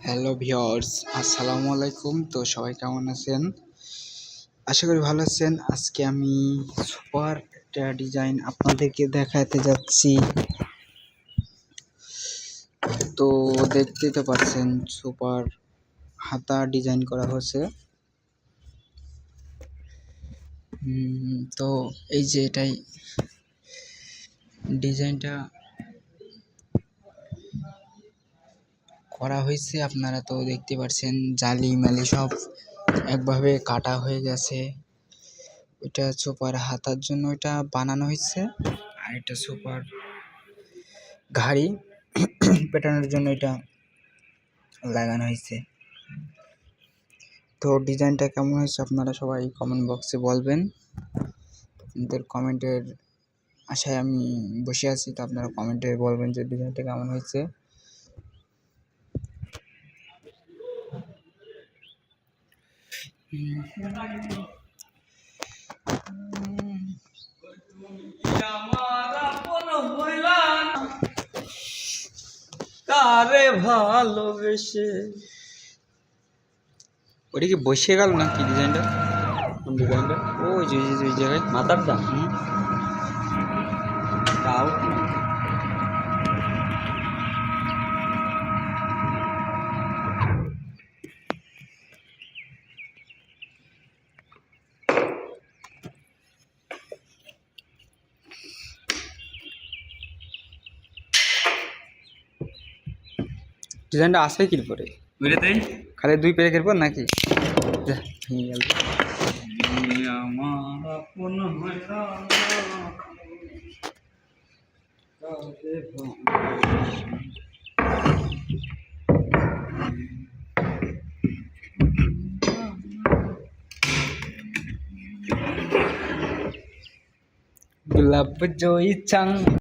Hello viewers, আসসালামু আলাইকুম। তো সবাই কেমন আছেন? আশা করি ভালো আছেন। আজকে আমি সুপার একটা ডিজাইন আপনাদেরকে দেখাতে যাচ্ছি। তো দেখতেই তো পাচ্ছেন সুপার হাতা ডিজাইন করা হয়েছে। তো এই যে এটাই ডিজাইনটা করা হয়েছে, আপনারা তো দেখতে পাচ্ছেন জালি মালি সব একভাবে কাটা হয়ে গেছে। এটা সুপার হাতার জন্য এটা বানানো হয়েছে, আর এটা সুপার ঘাড়ি পেটানোর জন্য এটা লাগানো হয়েছে। তো ডিজাইনটা কেমন হয়েছে আপনারা সবাই কমেন্ট বক্সে বলবেন। আপনাদের কমেন্টের আশায় আমি বসে আছি। তো আপনারা কমেন্টে বলবেন যে ডিজাইনটা কেমন হয়েছে। তারে ভালোবেসে ওটা কি বসে গেল নাকি ডিজাইনটা? কোন ডিজাইনটা? ওই যে ওই জায়গায় মাথারটা তাও ডিজাইনটা আসে কি পরে বুঝতে খালি দুই পেরেকের পর নাকি? যা, ভেঙে গেল। আমার আপন হইলা তারে গোলাপ জয়ী চাং